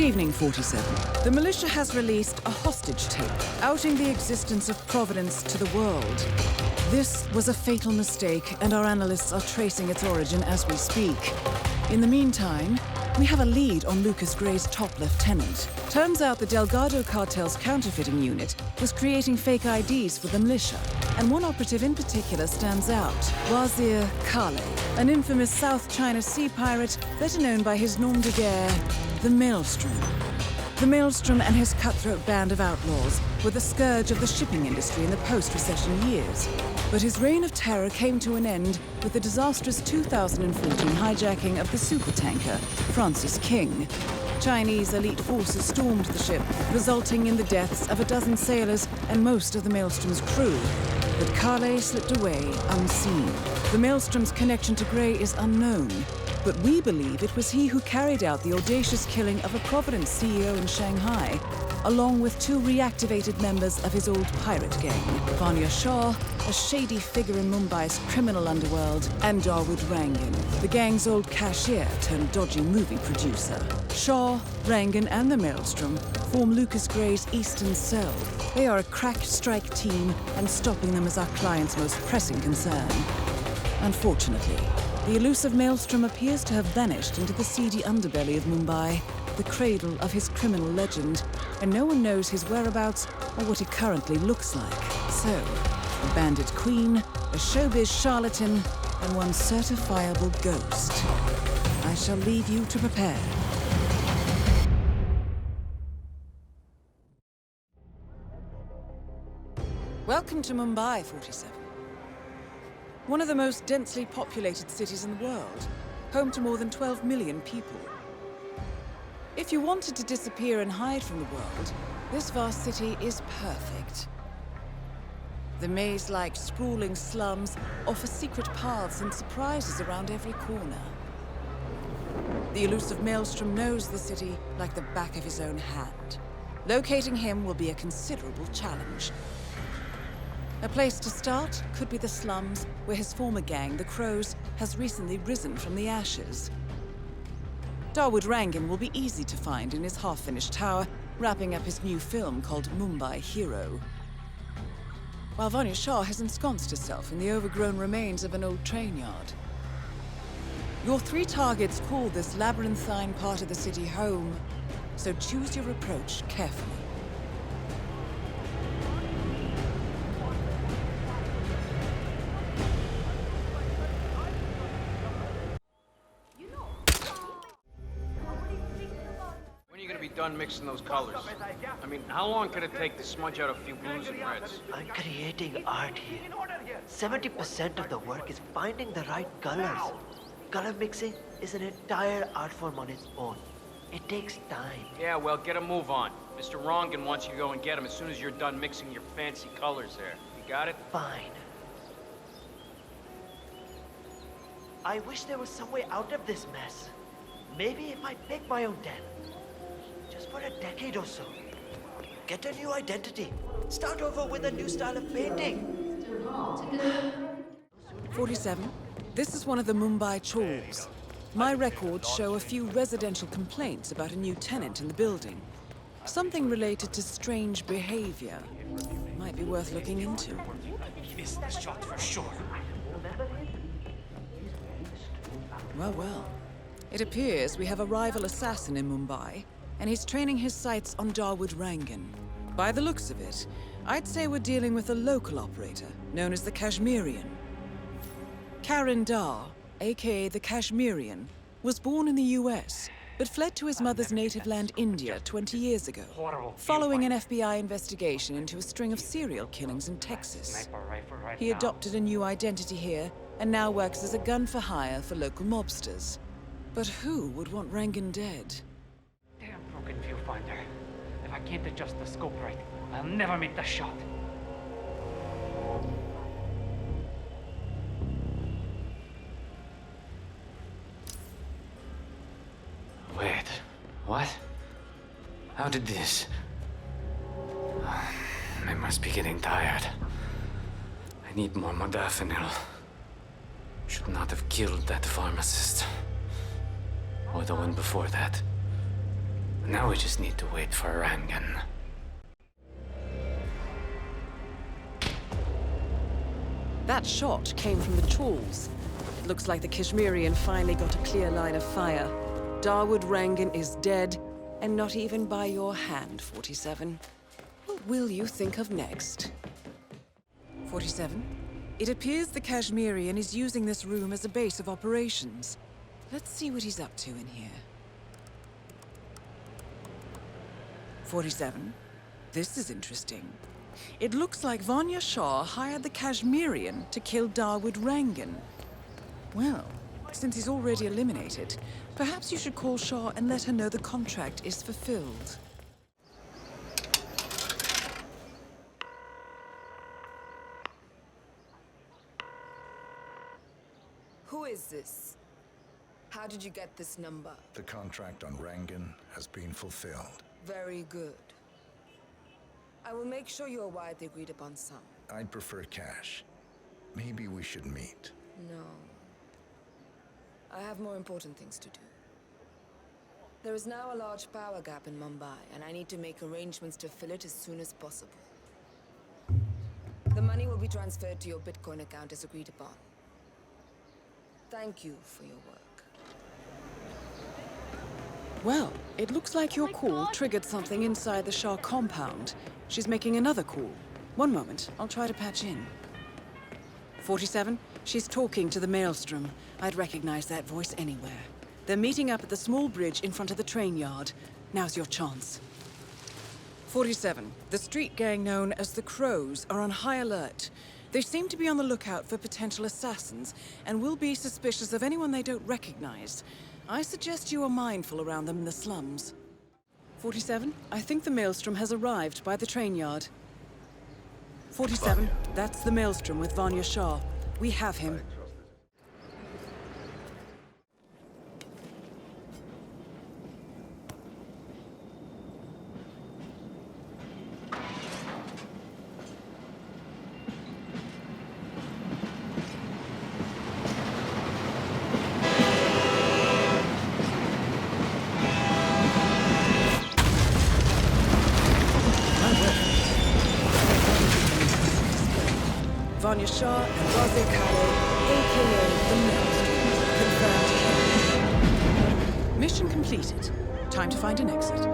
evening, 47. The militia has released a hostage tape, outing the existence of Providence to the world. This was a fatal mistake, and our analysts are tracing its origin as we speak. In the meantime, we have a lead on Lucas Gray's top lieutenant. Turns out the Delgado cartel's counterfeiting unit was creating fake IDs for the militia, and one operative in particular stands out, Wazir Kale, an infamous South China Sea pirate better known by his nom de guerre, the Maelstrom. The Maelstrom and his cutthroat band of outlaws were the scourge of the shipping industry in the post-recession years. But his reign of terror came to an end with the disastrous 2014 hijacking of the supertanker, Francis King. Chinese elite forces stormed the ship, resulting in the deaths of a dozen sailors and most of the Maelstrom's crew. But Kale slipped away unseen. The Maelstrom's connection to Gray is unknown, but we believe it was he who carried out the audacious killing of a Providence CEO in Shanghai, along with two reactivated members of his old pirate gang, Vanya Shah, a shady figure in Mumbai's criminal underworld, and Dawood Rangan, the gang's old cashier turned dodgy movie producer. Shah, Rangan, and the Maelstrom form Lucas Gray's Eastern Cell. They are a crack strike team, and stopping them is our client's most pressing concern. Unfortunately, the elusive Maelstrom appears to have vanished into the seedy underbelly of Mumbai, the cradle of his criminal legend, and no one knows his whereabouts or what he currently looks like. So, a bandit queen, a showbiz charlatan, and one certifiable ghost. I shall leave you to prepare. Welcome to Mumbai, 47. One of the most densely populated cities in the world, home to more than 12 million people. If you wanted to disappear and hide from the world, this vast city is perfect. The maze-like sprawling slums offer secret paths and surprises around every corner. The elusive Maelstrom knows the city like the back of his own hand. Locating him will be a considerable challenge. A place to start could be the slums, where his former gang, the Crows, has recently risen from the ashes. Dawood Rangan will be easy to find in his half-finished tower, wrapping up his new film called Mumbai Hero. While Vanya Shah has ensconced herself in the overgrown remains of an old train yard. Your three targets call this labyrinthine part of the city home, so choose your approach carefully. Done mixing those colors. I mean, how long could it take to smudge out a few blues and reds? I'm creating art here. 70% of the work is finding the right colors. Color mixing is an entire art form on its own. It takes time. Yeah, well, get a move on. Mr. Rangan wants you to go and get him as soon as you're done mixing your fancy colors there. You got it? Fine. I wish there was some way out of this mess. Maybe if I pick my own den. Just for a decade or so. Get a new identity. Start over with a new style of painting. 47. This is one of the Mumbai chores. My records show a few residential complaints about a new tenant in the building. Something related to strange behavior. Might be worth looking into. He missed the shot for sure. Well. It appears we have a rival assassin in Mumbai, and he's training his sights on Dawood Rangan. By the looks of it, I'd say we're dealing with a local operator, known as the Kashmirian. Karan Dhar, aka the Kashmirian, was born in the US, but fled to his mother's native land, India, 20 years ago, following an FBI investigation into a string of serial killings in Texas. He adopted a new identity here, and now works as a gun for hire for local mobsters. But who would want Rangan dead? Damn broken viewfinder. If I can't adjust the scope right, I'll never make the shot. Wait, what? How did this? I must be getting tired. I need more modafinil. Should not have killed that pharmacist. Or the one before that. Now we just need to wait for Rangan. That shot came from the tools. It looks like the Kashmirian finally got a clear line of fire. Dawood Rangan is dead, and not even by your hand, 47. What will you think of next? 47? It appears the Kashmirian is using this room as a base of operations. Let's see what he's up to in here. 47? This is interesting. It looks like Vanya Shah hired the Kashmirian to kill Dawood Rangan. Well, since he's already eliminated, perhaps you should call Shah and let her know the contract is fulfilled. Who is this? How did you get this number? The contract on Rangan has been fulfilled. Very good. I will make sure you are wide the agreed upon sum. I'd prefer cash. Maybe we should meet. No. I have more important things to do. There is now a large power gap in Mumbai, and I need to make arrangements to fill it as soon as possible. The money will be transferred to your Bitcoin account as agreed upon. Thank you for your work. Well, it looks like your call triggered something inside the Shah compound. She's making another call. One moment, I'll try to patch in. 47? She's talking to the Maelstrom. I'd recognize that voice anywhere. They're meeting up at the small bridge in front of the train yard. Now's your chance. 47. The street gang known as the Crows are on high alert. They seem to be on the lookout for potential assassins, and will be suspicious of anyone they don't recognize. I suggest you are mindful around them in the slums. 47, I think the Maelstrom has arrived by the train yard. 47, that's the Maelstrom with Vanya Shah. We have him. Vanya Shah and Razik Khaled, aka the Maelstrom. Confirmed kill. Mission completed. Time to find an exit.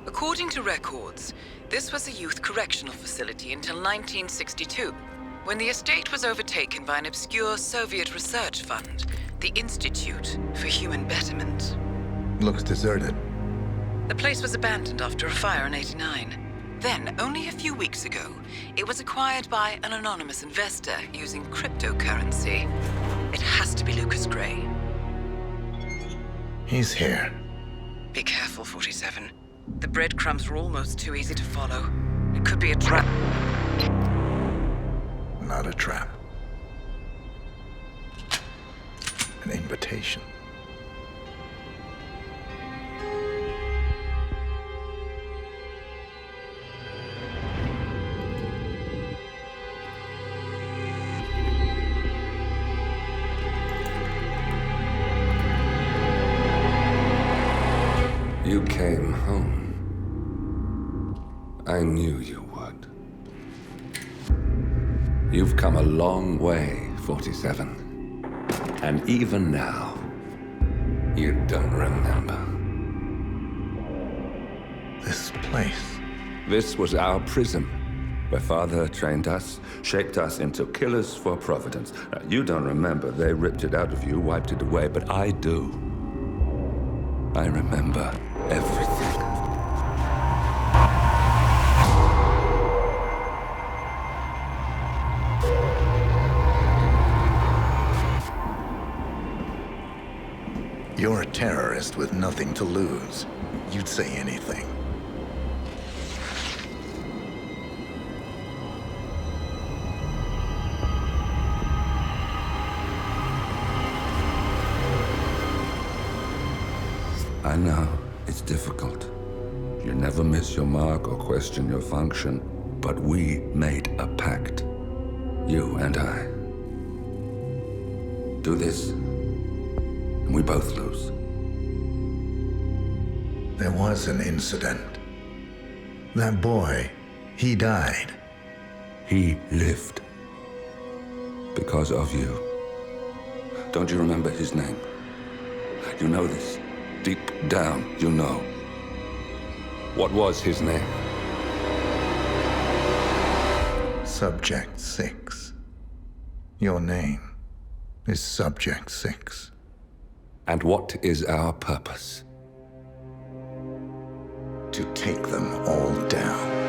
According to records, this was a youth correctional facility until 1962, when the estate was overtaken by an obscure Soviet research fund, the Institute for Human Betterment. Looks deserted. The place was abandoned after a fire in '89. Then, only a few weeks ago, it was acquired by an anonymous investor using cryptocurrency. It has to be Lucas Gray. He's here. Be careful, 47. The breadcrumbs were almost too easy to follow. It could be a trap. Not a trap. An invitation. You came home. I knew you would. You've come a long way, 47. And even now, you don't remember. This place. This was our prison, where Father trained us, shaped us into killers for Providence. Now, you don't remember. They ripped it out of you, wiped it away, but I do. I remember everything. You're a terrorist with nothing to lose. You'd say anything. I know. It It's difficult. You never miss your mark or question your function, but we made a pact. You and I. Do this, and we both lose. There was an incident. That boy, he died. He lived. Because of you. Don't you remember his name? You know this. Deep down, you know. What was his name? Subject 6. Your name is Subject 6. And what is our purpose? To take them all down.